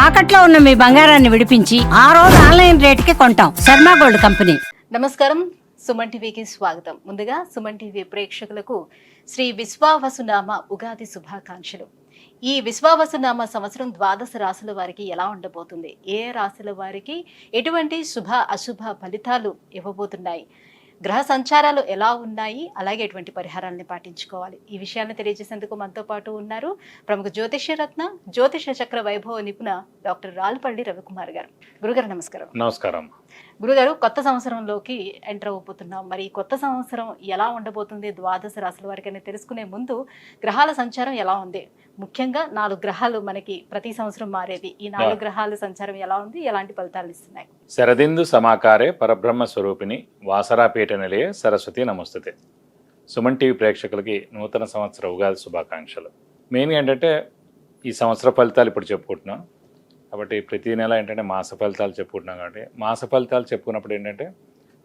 తాకట్లో ఉన్న మీ బంగారాన్ని విడిపించి ఆ రోజు ఆన్లైన్ రేటుకి కొంటాం. Sharma gold company. నమస్కారం, సుమన్ టీవీకి స్వాగతం. ముందుగా సుమన్ టీవీ ప్రేక్షకులకు శ్రీ విశ్వావసునామ ఉగాది శుభాకాంక్షలు. ఈ విశ్వావసునామ సంవత్సరం ద్వాదశ రాశుల వారికి ఎలా ఉండబోతుంది, ఏ రాశుల వారికి ఎటువంటి శుభ అశుభ ఫలితాలు ఇవ్వబోతున్నాయి, గ్రహ సంచారాలు ఎలా ఉన్నాయి, అలాగే ఎటువంటి పరిహారాలను పాటించుకోవాలి, ఈ విషయాన్ని తెలియజేసేందుకు మనతో పాటు ఉన్నారు ప్రముఖ జ్యోతిష్య రత్న జ్యోతిష చక్ర వైభవ నిపుణ డాక్టర్ రాల్పల్లి రవికుమార్ గారు. గురుగారు నమస్కారం. నమస్కారం. గురుగారు, కొత్త సంవత్సరంలోకి ఎంటర్ అయిపోతున్నాం. మరి ఈ కొత్త సంవత్సరం ఎలా ఉండబోతుంది ద్వాదశ రాశుల వారికి అని తెలుసుకునే ముందు గ్రహాల సంచారం ఎలా ఉంది, ముఖ్యంగా 4 గ్రహాలు మనకి ప్రతి సంవత్సరం మారేది, ఈ 4 గ్రహాల సంచారం ఎలా ఉంది, ఎలాంటి ఫలితాలు ఇస్తున్నాయి? శరదిందు సమాకారే పరబ్రహ్మ స్వరూపిణి వాసరాపీఠ నిలయ సరస్వతి నమస్తుతే. సుమన్ టీవీ ప్రేక్షకులకి నూతన సంవత్సర ఉగాది శుభాకాంక్షలు. మెయిన్గా ఏంటంటే ఈ సంవత్సర ఫలితాలు ఇప్పుడు చెప్పుకుంటున్నాం కాబట్టి ప్రతి నెల ఏంటంటే మాస ఫలితాలు చెప్పుకుంటున్నాం కాబట్టి మాస ఫలితాలు చెప్పుకున్నప్పుడు ఏంటంటే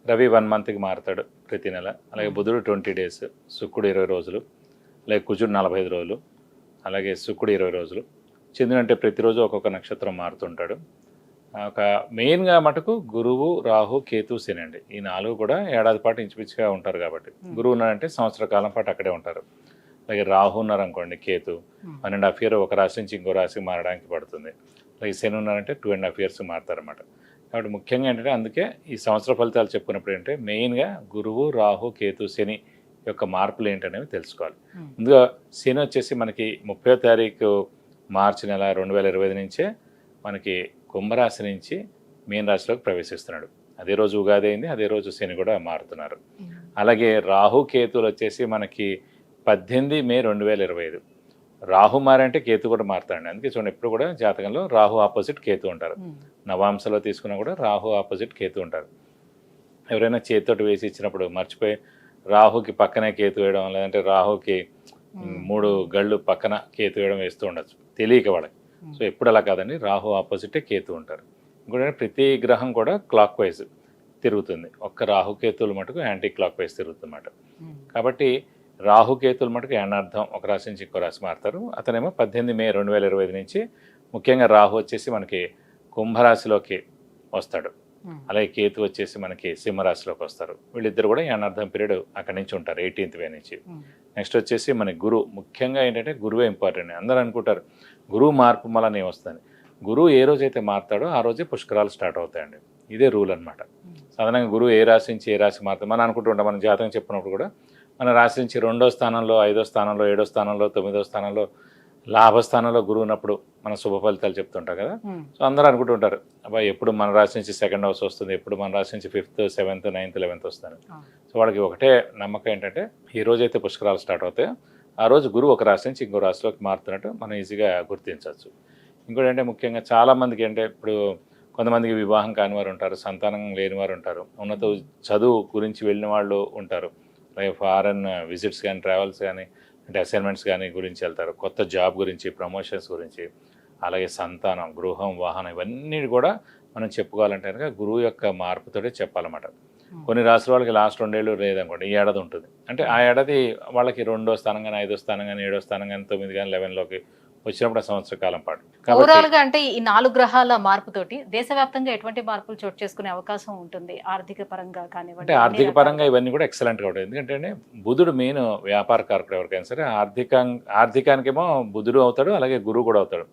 రవి 1 మంత్కి మారుతాడు ప్రతి నెల, అలాగే బుధుడు 20 డేస్, శుక్రుడు 20 రోజులు, అలాగే కుజుడు 45 రోజులు, అలాగే శుక్రుడు 20 రోజులు, చంద్రుడు అంటే ప్రతిరోజు ఒక్కొక్క నక్షత్రం మారుతుంటాడు. ఒక మెయిన్గా మటుకు గురువు, రాహు, కేతు, శని అండి. ఈ 4 కూడా ఏడాది పాటు ఇంచుమించుగా ఉంటారు కాబట్టి గురువు ఉన్నారంటే సంవత్సర కాలం పాటు అక్కడే ఉంటారు. అలాగే రాహు ఉన్నారనుకోండి, కేతు 1.5 ఇయర్ ఒక రాశి నుంచి ఇంకో రాశికి మారడానికి పడుతుంది. అలాగే శని ఉన్నారంటే 2.5 ఇయర్స్ మారుతారన్నమాట. కాబట్టి ముఖ్యంగా ఏంటంటే అందుకే ఈ సంవత్సర ఫలితాలు చెప్పుకున్నప్పుడు ఏంటంటే మెయిన్గా గురువు, రాహు, కేతు, శని యొక్క మార్పులు ఏంటనేవి తెలుసుకోవాలి. ముందుగా శని వచ్చేసి మనకి 30వ తారీఖు మార్చి నెల 2025 నుంచే మనకి కుంభరాశి నుంచి మీన రాశిలోకి ప్రవేశిస్తున్నాడు. అదే రోజు ఉగాది అయింది, అదే రోజు శని కూడా మారుతున్నారు. అలాగే రాహు, కేతువులు వచ్చేసి మనకి 18 మే 2025. రాహు మారంటే కేతు కూడా మారుతాడండి. అందుకే చూడండి ఎప్పుడు కూడా జాతకంలో రాహు ఆపోజిట్ కేతు ఉంటారు. నవాంశలో తీసుకున్నా కూడా రాహు ఆపోజిట్ కేతు ఉంటారు. ఎవరైనా చేతితోటి వేసి ఇచ్చినప్పుడు మర్చిపోయి రాహుకి పక్కనే కేతు వేయడం, లేదంటే రాహుకి 3 గళ్ళు పక్కన కేతు వేయడం వేస్తూ ఉండొచ్చు తెలియక వాళ్ళకి. సో ఎప్పుడు అలా కాదండి, రాహు ఆపోజిటే కేతు ఉంటారు. ఇంకోటి ప్రతి గ్రహం కూడా క్లాక్ వైజ్ తిరుగుతుంది, ఒక్క రాహుకేతువులు మటుకు యాంటీ క్లాక్ వైజ్ తిరుగుతుందన్నమాట. కాబట్టి రాహుకేతువులు మటుకు ఏనార్థం ఒక రాశి నుంచి ఇంకో రాశి మారుతారు. అతనేమో 18 మే 2025 నుంచి ముఖ్యంగా రాహు వచ్చేసి మనకి కుంభరాశిలోకి వస్తాడు, అలాగే కేతు వచ్చేసి మనకి సింహరాశిలోకి వస్తారు. వీళ్ళిద్దరు కూడా ఏనార్థం పీరియడ్ అక్కడి నుంచి ఉంటారు 18th మే నుంచి. నెక్స్ట్ వచ్చేసి మన గురువు, ముఖ్యంగా ఏంటంటే గురువే ఇంపార్టెంట్. అందరూ అనుకుంటారు గురువు మార్పు వల్ల ఏమొస్తుంది. గురువు ఏ రోజైతే మారుతాడో ఆ రోజే పుష్కరాలు స్టార్ట్ అవుతాయండి. ఇదే రూల్ అనమాట. సాధారణంగా గురువు ఏ రాశి నుంచి ఏ రాశి మారుతాం మనం అనుకుంటుంటాం. మన జాతకం చెప్పినప్పుడు కూడా మన రాశి నుంచి 2వ స్థానంలో, 5వ స్థానంలో, 7వ స్థానంలో, 9వ స్థానంలో, లాభస్థానంలో గురువు ఉన్నప్పుడు మన శుభ ఫలితాలు చెప్తుంటాం కదా. సో అందరూ అనుకుంటుంటారు అబ్బాయి ఎప్పుడు మన రాశి నుంచి 2nd హౌస్ వస్తుంది, ఎప్పుడు మన రాశి నుంచి 5th, 7th, 9th, 11th వస్తాను. సో వాళ్ళకి ఒకటే నమ్మకం ఏంటంటే ఈ రోజైతే పుష్కరాలు స్టార్ట్ అవుతాయో ఆ రోజు గురువు ఒక రాశి నుంచి ఇంకో రాశిలోకి మారుతున్నట్టు మనం ఈజీగా గుర్తించవచ్చు. ఇంకోటి అంటే ముఖ్యంగా చాలామందికి అంటే ఇప్పుడు కొంతమందికి వివాహం కాని వారు ఉంటారు, సంతానం లేని వారు ఉంటారు, ఉన్నత చదువు గురించి వెళ్ళిన వాళ్ళు ఉంటారు, అలాగే ఫారెన్ విజిట్స్ కానీ, ట్రావెల్స్ కానీ, అంటే అసైన్మెంట్స్ కానీ గురించి వెళ్తారు, కొత్త జాబ్ గురించి, ప్రమోషన్స్ గురించి, అలాగే సంతానం, గృహం, వాహనం ఇవన్నీ కూడా మనం చెప్పుకోవాలంటే కనుక గురువు యొక్క మార్పుతోటే చెప్పాలన్నమాట. కొన్ని రాశుల వాళ్ళకి లాస్ట్ 2 ఏళ్ళు లేదనుకోండి, ఈ ఏడాది ఉంటుంది. అంటే ఆ ఏడాది వాళ్ళకి 2వ స్థానం కానీ, 5వ స్థానం కానీ, 7వ స్థానం కానీ, 9 కానీ, 11లోకి వచ్చినప్పుడు ఆ సంవత్సర కాలం పాటు. ఓవరాల్ గా అంటే ఈ 4 గ్రహాల మార్పుతోటి దేశవ్యాప్తంగా ఎటువంటి మార్పులు చోటు చేసుకునే అవకాశం ఉంటుంది, ఆర్థిక పరంగా కానివ్వండి? అంటే ఆర్థిక పరంగా ఇవన్నీ కూడా ఎక్సలెంట్గా ఉంటుంది. ఎందుకంటే బుధుడు మెయిన్ వ్యాపార కారకుడు ఎవరికైనా సరే. ఆర్థికానికేమో బుధుడు అవుతాడు, అలాగే గురువు కూడా అవుతాడు.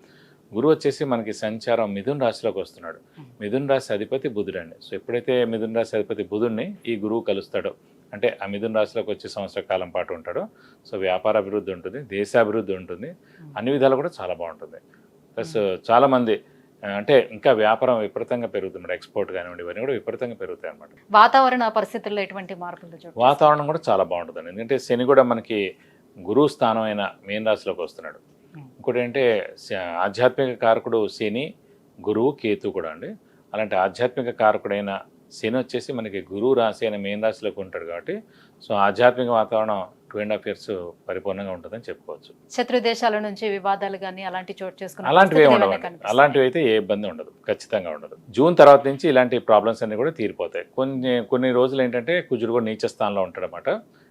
గురువు వచ్చేసి మనకి సంచారం మిథున రాశిలోకి వస్తున్నాడు. మిథున రాశి అధిపతి బుధుడు అండి. సో ఎప్పుడైతే మిథున రాశి అధిపతి బుధుడిని ఈ గురువు కలుస్తాడో, అంటే ఆ మిథున రాశిలోకి వచ్చే సంవత్సర కాలం పాటు ఉంటాడు. సో వ్యాపార అభివృద్ధి ఉంటుంది, దేశాభివృద్ధి ఉంటుంది, అన్ని విధాలు కూడా చాలా బాగుంటుంది. ప్లస్ చాలామంది అంటే ఇంకా వ్యాపారం విపరీతంగా పెరుగుతుంది, ఎక్స్పోర్ట్ కానివ్వండి ఇవన్నీ కూడా విపరీతంగా పెరుగుతాయి అన్నమాట. వాతావరణ పరిస్థితుల్లో ఎటువంటి మార్పులు? వాతావరణం కూడా చాలా బాగుంటుందండి. ఎందుకంటే శని కూడా మనకి గురువు స్థానం అయిన మీన రాశిలోకి వస్తున్నాడు. ఇంకోటి ఏంటంటే ఆధ్యాత్మిక కారకుడు శని, గురువు, కేతు కూడా అండి. అలాంటి ఆధ్యాత్మిక కారకుడైన శని వచ్చేసి మనకి గురువు రాశి అయిన మీన రాశిలోకి ఉంటాడు కాబట్టి సో ఆధ్యాత్మిక వాతావరణం 2.5 years పరిపూర్ణంగా ఉంటుందని చెప్పుకోవచ్చు. శత్రు దేశాల నుంచి వివాదాలు కానీ అలాంటి చోటు చేసుకుని అలాంటివి ఉండవు. అలాంటివి అయితే ఏ ఇబ్బంది ఉండదు, ఖచ్చితంగా ఉండదు. జూన్ తర్వాత నుంచి ఇలాంటి ప్రాబ్లమ్స్ అన్ని కూడా తీరిపోతాయి. కొన్ని రోజులు ఏంటంటే కుజుడు కూడా నీచ స్థానంలో ఉంటాడనమాట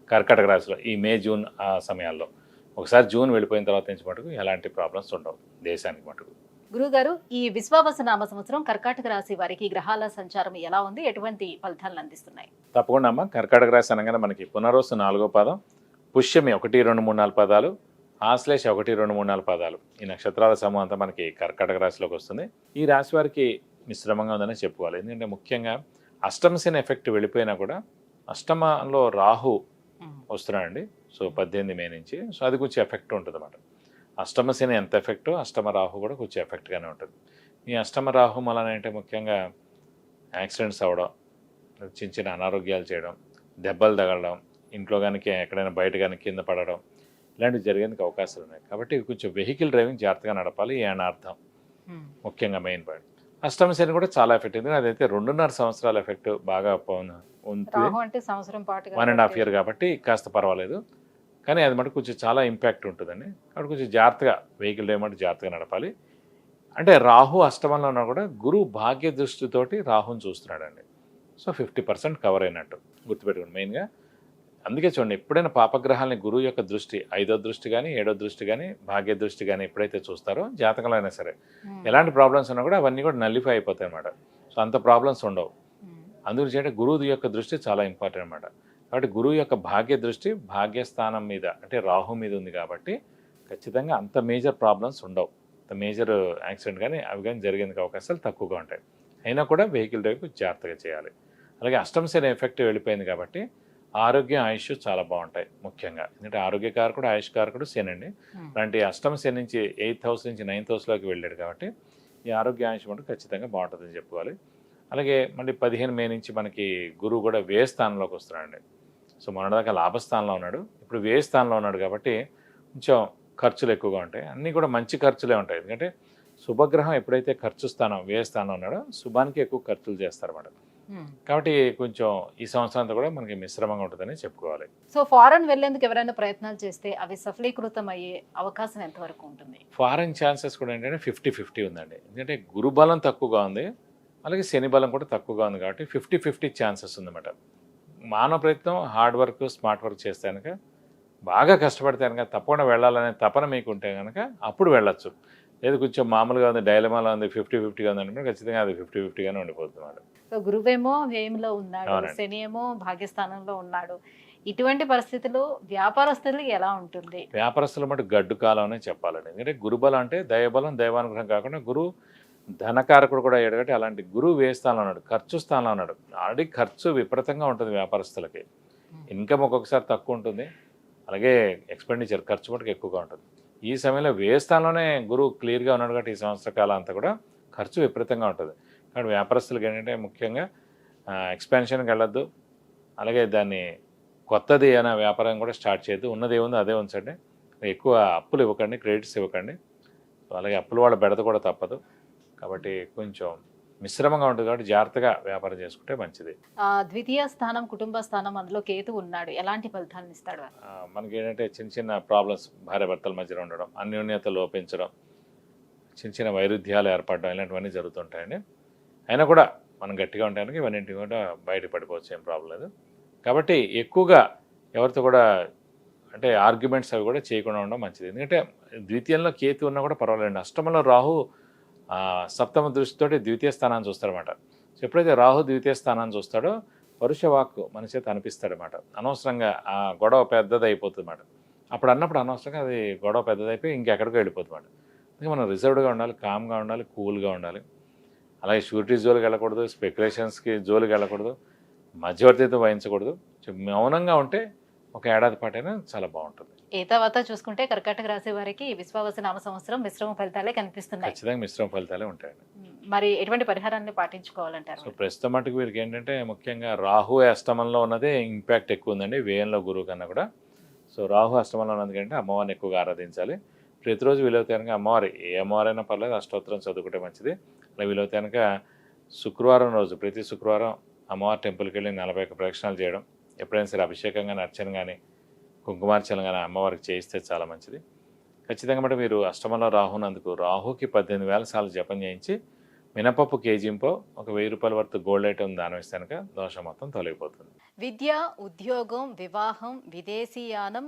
కర్కాటక రాశిలో ఈ మే, జూన్ ఆ సమయాల్లో. ఒకసారి జూన్ వెళ్ళిపోయిన తర్వాత నుంచి మటుకు ఎలాంటి ప్రాబ్లమ్స్ ఉండవు దేశానికి మటుకు. గురుగారు, ఈ విశ్వావసు నామ సంవత్సరం కర్కాటక రాశి వారికి గ్రహాల సంచారం ఎలా ఉంది, ఎటువంటి ఫలితాలను అందిస్తున్నాయి? తప్పకుండా అమ్మ. కర్కాటక రాశి అనగానే మనకి పునరోసు 4వ పాదం, పుష్యమి 1, 2, 3, 4 పదాలు, ఆశ్లేష 1, 2, 3, 4 పదాలు, ఈ నక్షత్రాల సమూహం అంతా మనకి కర్కాటక రాశిలోకి వస్తుంది. ఈ రాశి వారికి మిశ్రమంగా ఉందని చెప్పుకోవాలి. ఎందుకంటే ముఖ్యంగా అష్టమ శని ఎఫెక్ట్ వెళ్ళిపోయినా కూడా అష్టమంలో రాహు వస్తున్నాడండి. సో 18 మే నుంచి. సో అది కొంచెం ఎఫెక్ట్ ఉంటుంది అన్నమాట. అష్టమ శని ఎంత ఎఫెక్టో అష్టమ రాహు కూడా కొంచెం ఎఫెక్ట్గానే ఉంటుంది. ఈ అష్టమ రాహు వలన అంటే ముఖ్యంగా యాక్సిడెంట్స్ అవ్వడం, చిన్న చిన్న అనారోగ్యాలు చేయడం, దెబ్బలు తగలడం, ఇంట్లో కానీ ఎక్కడైనా బయట కానీ కింద పడడం, ఇలాంటివి జరిగేందుకు అవకాశాలు ఉన్నాయి. కాబట్టి కొంచెం వెహికల్ డ్రైవింగ్ జాగ్రత్తగా నడపాలి. ఈ అర్థం ముఖ్యంగా మెయిన్ పాయింట్. అష్టమ శని కూడా చాలా ఎఫెక్ట్ ఉంది. అదైతే 2.5 సంవత్సరాల ఎఫెక్ట్ బాగా ఉంటుంది. 1.5 ఇయర్ కాబట్టి కాస్త పర్వాలేదు. కానీ అది మటు కొంచెం చాలా ఇంపాక్ట్ ఉంటుందండి. కాబట్టి కొంచెం జాగ్రత్తగా వెహికల్ డ్రైవ్ అంటే జాగ్రత్తగా నడపాలి. అంటే రాహు అష్టమంలో ఉన్నా కూడా గురువు భాగ్య దృష్టితోటి రాహుని చూస్తున్నాడండి. సో 50% కవర్ అయినట్టు గుర్తుపెట్టుకోండి మెయిన్గా. అందుకే చూడండి, ఎప్పుడైనా పాపగ్రహాలని గురువు యొక్క దృష్టి 5వ దృష్టి కానీ 7వ దృష్టి కానీ భాగ్య దృష్టి కానీ ఎప్పుడైతే చూస్తారో జాతకంలో అయినా సరే ఎలాంటి ప్రాబ్లమ్స్ ఉన్నా కూడా అవన్నీ కూడా నల్లిఫై అయిపోతాయి అన్నమాట. సో అంత ప్రాబ్లమ్స్ ఉండవు. అందుగురించి అంటే గురువు యొక్క దృష్టి చాలా ఇంపార్టెంట్ అన్నమాట. కాబట్టి గురువు యొక్క భాగ్య దృష్టి భాగ్యస్థానం మీద అంటే రాహు మీద ఉంది కాబట్టి ఖచ్చితంగా అంత మేజర్ ప్రాబ్లమ్స్ ఉండవు. అంత మేజర్ యాక్సిడెంట్ కానీ అవి కానీ జరిగేందుకు అవకాశాలు తక్కువగా ఉంటాయి. అయినా కూడా వెహికల్ డ్రైవ్ జాగ్రత్తగా చేయాలి. అలాగే అష్టమ శని ఎఫెక్ట్ వెళ్ళిపోయింది కాబట్టి ఆరోగ్యం, ఆయుష్ చాలా బాగుంటాయి ముఖ్యంగా. ఎందుకంటే ఆరోగ్యకారకుడు, ఆయుష్ కారకుడు శని అండి. అలాంటి అష్టమ శని నుంచి 8th హౌస్ నుంచి 9th హౌస్లోకి వెళ్ళాడు కాబట్టి ఈ ఆరోగ్య, ఆయుష్ మటు ఖచ్చితంగా బాగుంటుందని చెప్పుకోవాలి. అలాగే మళ్ళీ 15 మే నుంచి మనకి గురువు కూడా వ్యయ స్థానంలోకి వస్తున్నాడండి. సో మొన్నటిదాకా లాభస్థానంలో ఉన్నాడు, ఇప్పుడు వ్యయ స్థానంలో ఉన్నాడు కాబట్టి కొంచెం ఖర్చులు ఎక్కువగా ఉంటాయి. అన్నీ కూడా మంచి ఖర్చులే ఉంటాయి. ఎందుకంటే శుభగ్రహం ఎప్పుడైతే ఖర్చు స్థానం వ్యయ స్థానంలో ఉన్నాడో శుభానికి ఎక్కువ ఖర్చులు చేస్తారన్నమాట. కాబట్టి కొంచెం ఈ సంవత్సరం అంతా కూడా మనకి మిశ్రమంగా ఉంటుందని చెప్పుకోవాలి. సో ఫారెన్ వెళ్లేందుకు ఎవరైనా ప్రయత్నాలు చేస్తే అవి సఫలీకృతం అయ్యే అవకాశం ఎంతవరకు ఉంటుంది? ఫారెన్ ఛాన్సెస్ కూడా ఏంటంటే 50-50 ఉందండి. ఎందుకంటే గురు బలం తక్కువగా ఉంది, అలాగే శని బలం కూడా తక్కువగా ఉంది కాబట్టి 50-50 ఛాన్సెస్ ఉందన్నమాట. మానవ ప్రయత్నం, హార్డ్ వర్క్, స్మార్ట్ వర్క్ చేస్తే కనుక, బాగా కష్టపడితే కనుక తప్పకుండా వెళ్ళాలనే తపన మీకు ఉంటే కనుక అప్పుడు వెళ్ళొచ్చు. లేదు కొంచెం మామూలుగా ఉంది, డైలమాలో ఉంది, 50-50గా ఉంది, ఖచ్చితంగా అది 50-50గానే ఉండిపోతుంది అన్నమాట. సో గురువేమో వ్యయంలో ఉన్నాడు, శని ఏమో భాగ్యస్థానంలో ఉన్నాడు. ఇటువంటి పరిస్థితుల్లో వ్యాపారస్తులకి ఎలా ఉంటుంది? వ్యాపారస్తుల మటు గడ్డు కాలం అనే చెప్పాలండి. ఎందుకంటే గురుబలం అంటే దైవబలం, దైవానుగ్రహం కాకుండా గురువు ధనకారకుడు కూడా అయ్యాడు కాబట్టి అలాంటి గురువు వ్యయ స్థానంలో ఉన్నాడు, ఖర్చు స్థానంలో ఉన్నాడు. ఆల్రెడీ ఖర్చు విపరీతంగా ఉంటుంది వ్యాపారస్తులకి. ఇన్కమ్ ఒక్కొక్కసారి తక్కువ ఉంటుంది, అలాగే ఎక్స్పెండిచర్ ఖర్చు మటుకు ఎక్కువగా ఉంటుంది. ఈ సమయంలో వ్యయ స్థానంలోనే గురువు క్లియర్గా ఉన్నాడు కాబట్టి ఈ సంవత్సర కాలం అంతా కూడా ఖర్చు విపరీతంగా ఉంటుంది. కాబట్టి వ్యాపారస్తులకు ఏంటంటే ముఖ్యంగా ఎక్స్పాన్షన్కి వెళ్ళొద్దు, అలాగే దాన్ని కొత్తది అయినా వ్యాపారం కూడా స్టార్ట్ చేయొద్దు. ఉన్నది ఏముందో అదే ఉంచండి. ఎక్కువ అప్పులు ఇవ్వకండి, క్రెడిట్స్ ఇవ్వకండి. అలాగే అప్పులు వాళ్ళ బెడద కూడా తప్పదు. కాబట్టి కొంచెం మిశ్రమంగా ఉంటుంది కాబట్టి జాగ్రత్తగా వ్యాపారం చేసుకుంటే మంచిది. ద్వితీయ స్థానం కుటుంబ స్థానం, అందులో కేతు ఉన్నాడు, ఎలాంటి ఫలితాలను ఇస్తాడు? మనకి ఏంటంటే చిన్న చిన్న ప్రాబ్లమ్స్, భార్యాభర్తల మధ్యలో ఉండడం, అన్యోన్యత లోపించడం, చిన్న చిన్న వైరుధ్యాలు ఏర్పడడం, ఇలాంటివన్నీ జరుగుతుంటాయండి. అయినా కూడా మనం గట్టిగా ఉండడానికి ఇవన్నింటి కూడా బయట పడిపోవచ్చు, ఏం ప్రాబ్లం లేదు. కాబట్టి ఎక్కువగా ఎవరితో కూడా అంటే ఆర్గ్యుమెంట్స్ అవి కూడా చేయకుండా ఉండడం మంచిది. ఎందుకంటే ద్వితీయంలో కేతు ఉన్నా కూడా పర్వాలేదండి. అష్టమంలో రాహు సప్తమ దృష్టితోటి ద్వితీయ స్థానాన్ని చూస్తారన్నమాట. సో ఎప్పుడైతే రాహు ద్వితీయ స్థానాన్ని చూస్తాడో పరుష వాక్కు మన చేత అనిపిస్తాడనమాట. అనవసరంగా ఆ గొడవ పెద్దది అయిపోతుంది అన్నమాట. అప్పుడు అన్నప్పుడు అనవసరంగా అది గొడవ పెద్దదైపోయి ఇంకెక్కడికో వెళ్ళిపోతుంది అన్నమాట. అందుకే మనం రిజర్వ్డ్గా ఉండాలి, కామ్గా ఉండాలి, కూల్గా ఉండాలి. అలాగే షూరిటీ జోలికి వెళ్ళకూడదు, స్పెక్యులేషన్స్కి జోలికి వెళ్ళకూడదు, మధ్యవర్తితో వహించకూడదు. మౌనంగా ఉంటే ఒక ఏడాది పాటైనా చాలా బాగుంటుంది. ఏ తర్వాత చూసుకుంటే కర్కాటక రాశి వారికి విశ్వావసు నామ సంవత్సరం మిశ్రమ ఫలితాలే కనిపిస్తున్నాయి. ఖచ్చితంగా మిశ్రమ ఫలితాలే ఉంటాయండి. మరి ఎటువంటి పరిహారాన్ని పాటించుకోవాలంటారు? సో ప్రస్తుతం మటుకు వీరికి ఏంటంటే ముఖ్యంగా రాహు అష్టమంలో ఉన్నదే ఇంపాక్ట్ ఎక్కువ ఉందండి వ్యయంలో గురువు కన్నా కూడా. సో రాహు అష్టమంలో ఉన్నది కంటే అమ్మవారిని ఎక్కువగా ఆరాధించాలి. ప్రతిరోజు వీలవుతే కనుక అమ్మవారి ఏ అమ్మవారైనా పర్లేదు అష్టోత్తరం చదువుకుంటే మంచిది. అలా వీలవుతే కనుక శుక్రవారం రోజు ప్రతి శుక్రవారం అమ్మవారి టెంపుల్కి వెళ్ళి 41 ప్రదక్షిణాలు చేయడం, ఎప్పుడైనా సరే అభిషేకం కానీ అర్చన కానీ కుంకుమార్చన కానీ అమ్మవారికి చేయిస్తే చాలా మంచిది. ఖచ్చితంగా బట్టి మీరు అష్టమంలో రాహునందుకు రాహుకి 18,000 సార్లు జపం చేయించి మినపప్పు కేజీంపో ఒక 1000 రూపాయల వరకు గోల్డ్ ఐటమ్ దానం ఇస్తే కనుక దోషం మొత్తం తొలగిపోతుంది. విద్య, ఉద్యోగం, వివాహం, విదేశీయానం,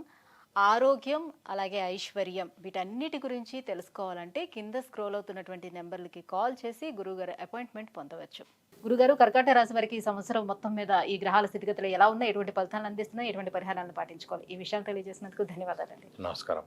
ఆరోగ్యం అలాగే ఐశ్వర్యం వీటన్నిటి గురించి తెలుసుకోవాలంటే కింద స్క్రోల్ అవుతున్నటువంటి నెంబర్లకి కాల్ చేసి గురువుగారు అపాయింట్మెంట్ పొందవచ్చు. గురుగారు, కర్కాటక రాశి వారికి ఈ సంవత్సరం మొత్తం మీద ఈ గ్రహాల స్థితిగతులు ఎలా ఉన్నాయి, ఎటువంటి ఫలితాలను అందిస్తున్నాయి, ఎటువంటి పరిహారాలను పాటించుకోవాలి, ఈ విషయాలు తెలియజేసినందుకు ధన్యవాదాలండి. నమస్కారం.